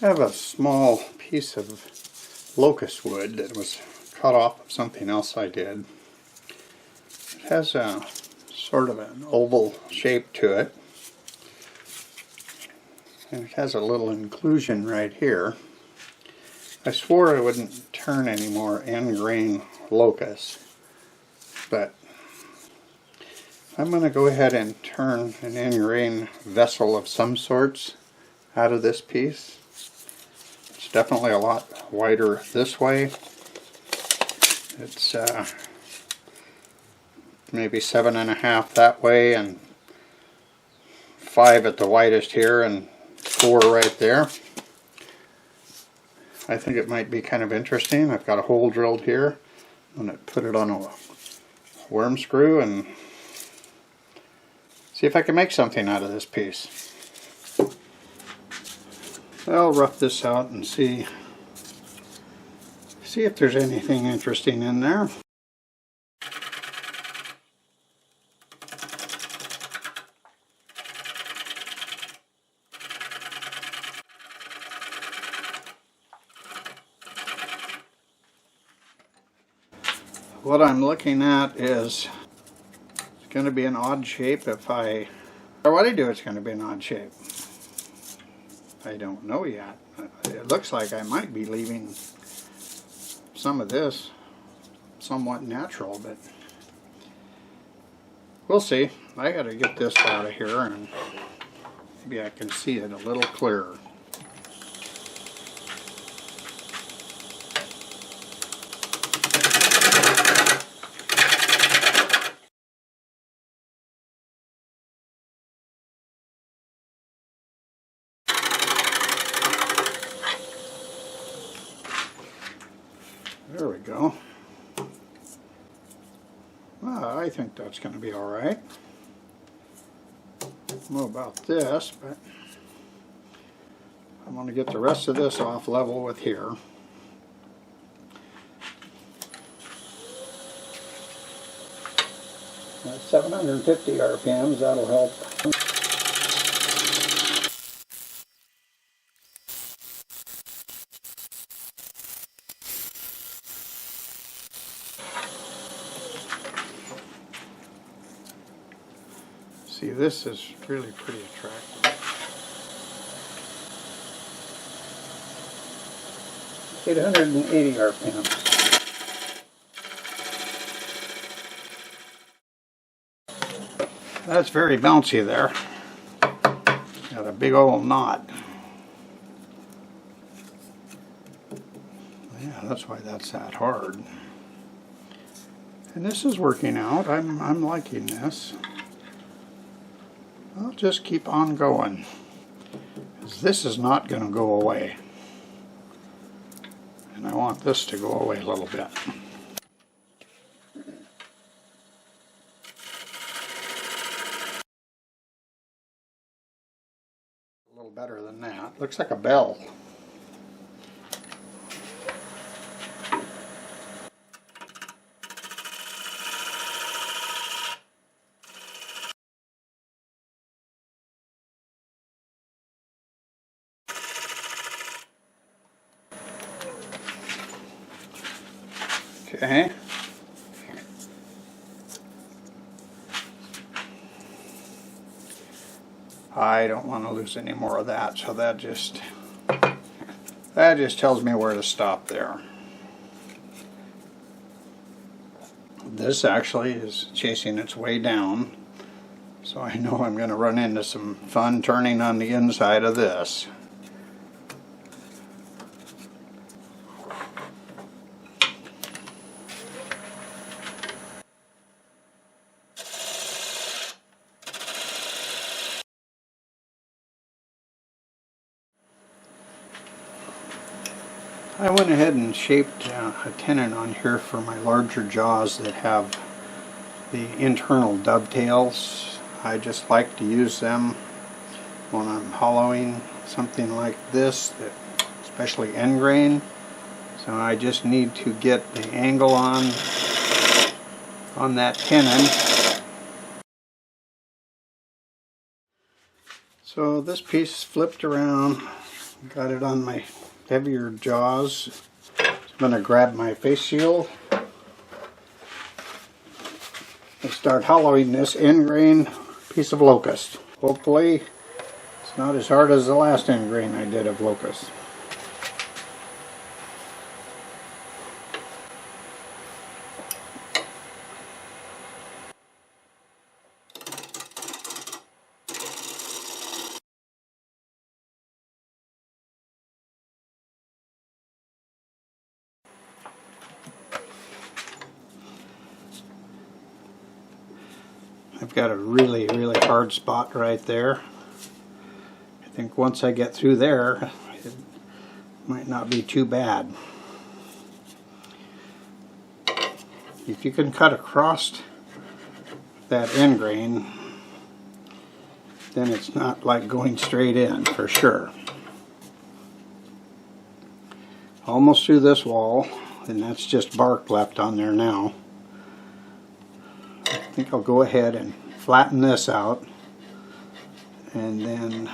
I have a small piece of locust wood that was cut off of something else I did. It has a sort of an oval shape to it, and it has a little inclusion right here. I swore I wouldn't turn any more end grain locust, but I'm going to go ahead and turn an end grain vessel of some sorts out of this piece. It's definitely a lot wider this way. It's maybe 7.5 that way, and 5 at the widest here, and 4 right there. I think it might be kind of interesting. I've got a hole drilled here. I'm going to put it on a worm screw and see if I can make something out of this piece. I'll rough this out and see if there's anything interesting in there. What I'm looking at is it's going to be an odd shape if I... Or what I do, it's going to be an odd shape. I don't know yet. It looks like I might be leaving some of this somewhat natural, but we'll see. I got to get this out of here and maybe I can see it a little clearer. There we go. Well, I think that's going to be all right. I don't know about this, but I'm going to get the rest of this off level with here. That's 750 RPMs, that'll help. See, this is really pretty attractive. 880 RPMs. That's very bouncy there. Got a big old knot. Yeah, that's why that's that hard. And this is working out. I'm liking this. I'll just keep on going, because this is not going to go away. And I want this to go away a little bit. A little better than that. Looks like a bell. Okay. I don't want to lose any more of that, so that just tells me where to stop there. This actually is chasing its way down, so I know I'm going to run into some fun turning on the inside of this. I went ahead and shaped a tenon on here for my larger jaws that have the internal dovetails. I just like to use them when I'm hollowing something like this, especially end grain. So I just need to get the angle on that tenon. So this piece flipped around Got it on my heavier jaws. I'm going to grab my face shield and start hollowing this end grain piece of locust. Hopefully it's not as hard as the last end grain I did of locust. I've got a really hard spot right there. I think once I get through there, it might not be too bad. If you can cut across that end grain, then it's not like going straight in for sure. Almost through this wall, and that's just bark left on there now. I think I'll go ahead and flatten this out and then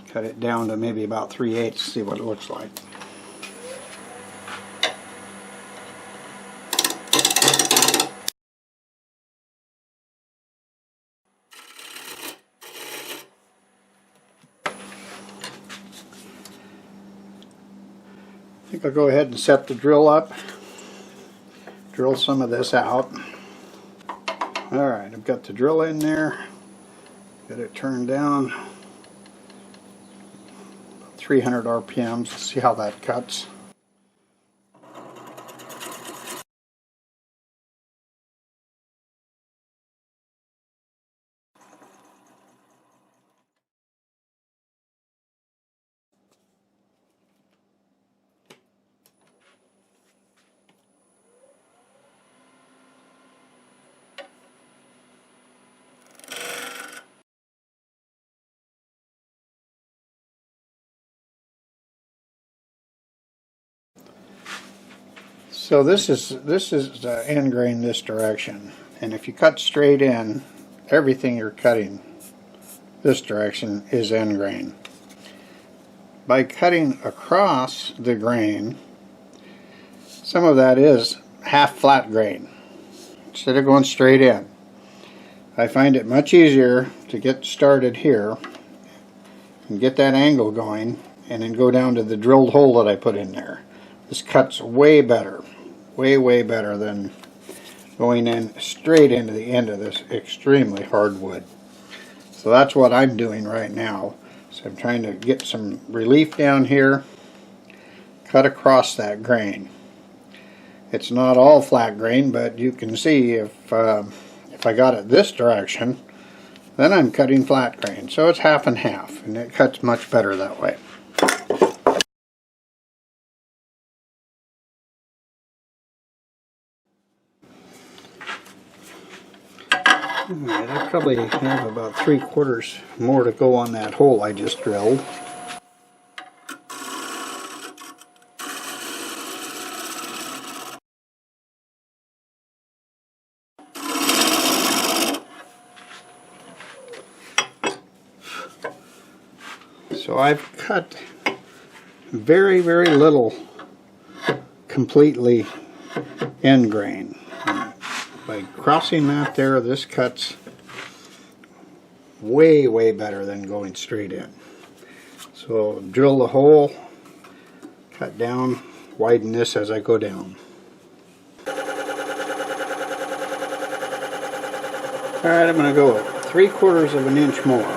cut it down to maybe about 3/8, see what it looks like. I think I'll go ahead and set the drill up, drill some of this out. Alright, I've got the drill in there, got it turned down, 300 RPMs, let's see how that cuts. So this is the end grain this direction, and if you cut straight in, everything you're cutting this direction is end grain. By cutting across the grain, some of that is half flat grain instead of going straight in. I find it much easier to get started here and get that angle going and then go down to the drilled hole that I put in there. This cuts way better. Way better than going in straight into the end of this extremely hard wood. So that's what I'm doing right now. So I'm trying to get some relief down here, cut across that grain. It's not all flat grain, but you can see if I got it this direction, then I'm cutting flat grain. So it's half and half, and it cuts much better that way. Alright, I probably have about 3/4 more to go on that hole I just drilled. So I've cut very little completely end grain. By crossing that there, this cuts way better than going straight in. So drill the hole, cut down, widen this as I go down. Alright, I'm going to go 3/4 of an inch more.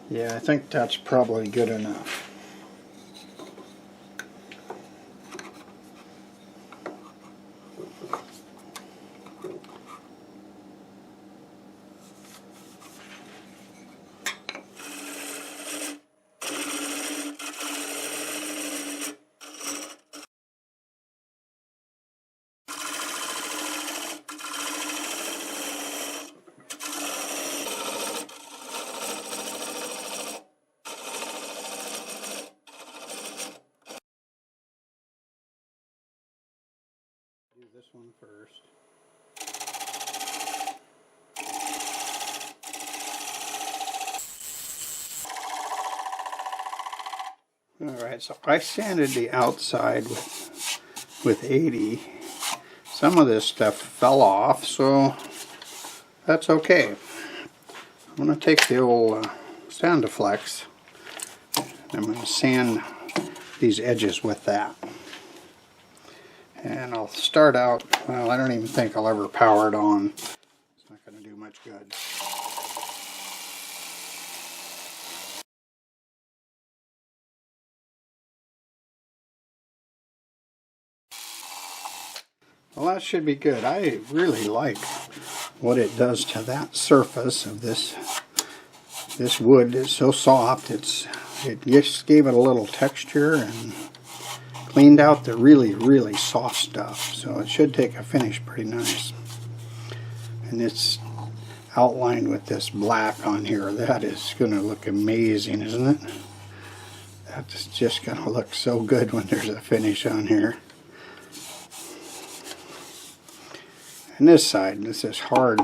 Yeah, I think that's probably good enough. Do this one first. Alright, so I sanded the outside with 80. Some of this stuff fell off, so that's okay. I'm going to take the old Sandiflex. I'm going to sand these edges with that. And I'll start out, well, I don't even think I'll ever power it on. It's not going to do much good. Well, that should be good. I really like what it does to that surface of this wood. It's so soft. It just gave it a little texture and cleaned out the really soft stuff. So it should take a finish pretty nice. And it's outlined with this black on here. That is going to look amazing, isn't it? That's just going to look so good when there's a finish on here. And this side, this is hard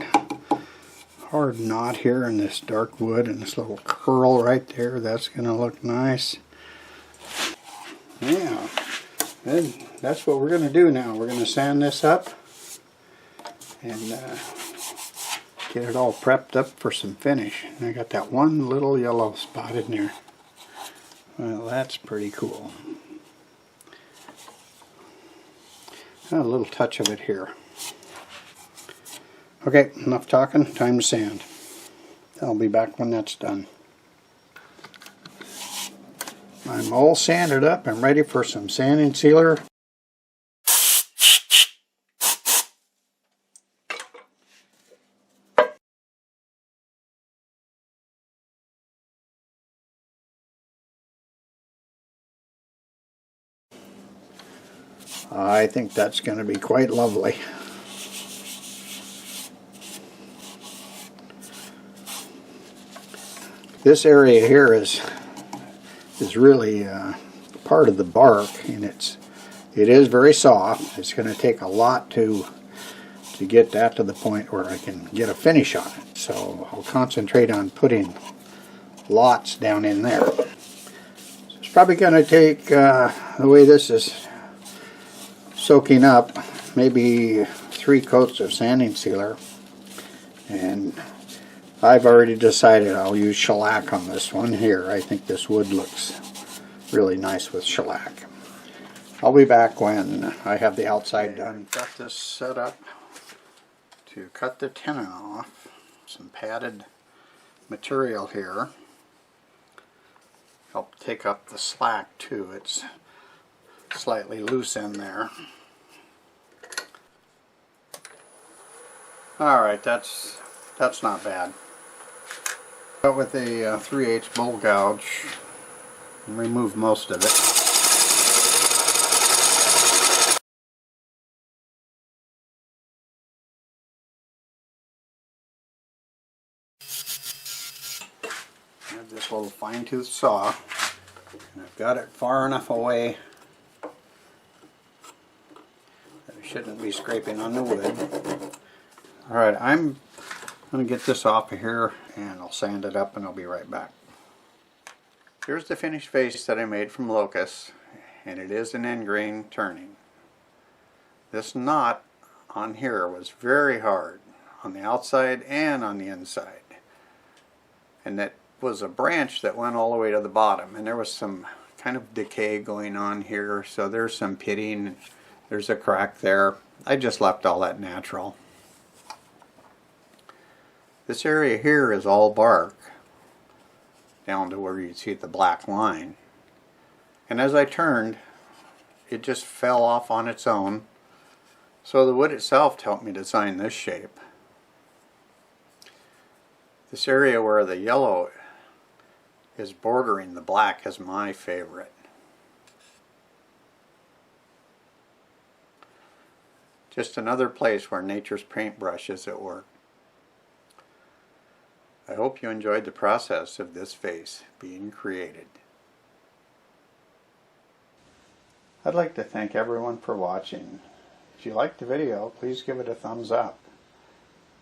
knot here in this dark wood and this little curl right there. That's going to look nice. Yeah, and that's what we're going to do now. We're going to sand this up and get it all prepped up for some finish. And I got that one little yellow spot in there. Well, that's pretty cool. A little touch of it here. Okay, enough talking, time to sand. I'll be back when that's done. I'm all sanded up. I'm ready for some sanding sealer. I think that's going to be quite lovely. This area here is really part of the bark, and it is very soft. It's going to take a lot to get that to the point where I can get a finish on it. So I'll concentrate on putting lots down in there. So it's probably going to take, the way this is soaking up, maybe 3 coats of sanding sealer. And I've already decided I'll use shellac on this one here. I think this wood looks really nice with shellac. I'll be back when I have the outside done. Got this set up to cut the tenon off. Some padded material here. Help take up the slack too. It's slightly loose in there. Alright, that's not bad. Start with a 3/8 bowl gouge and remove most of it. I have this little fine-tooth saw, and I've got it far enough away that I shouldn't be scraping on the wood. Alright, I'm going to get this off of here and I'll sand it up and I'll be right back. Here's the finished vase that I made from locust, and it is an end grain turning. This knot on here was very hard on the outside and on the inside, and that was a branch that went all the way to the bottom, and there was some kind of decay going on here, so there's some pitting, there's a crack there. I just left all that natural. This area here is all bark down to where you see the black line, and as I turned it just fell off on its own, so the wood itself helped me design this shape. This area where the yellow is bordering the black is my favorite. Just another place where nature's paintbrush is at work. I hope you enjoyed the process of this vase being created. I'd like to thank everyone for watching. If you liked the video, please give it a thumbs up.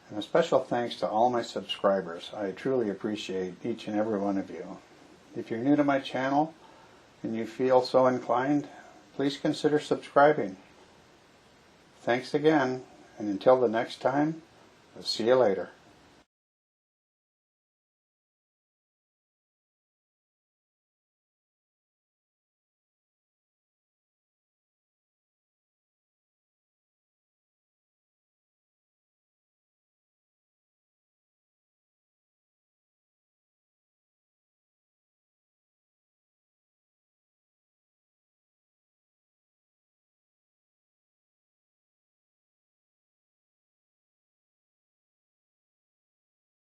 And a special thanks to all my subscribers. I truly appreciate each and every one of you. If you're new to my channel, and you feel so inclined, please consider subscribing. Thanks again, and until the next time, I'll see you later.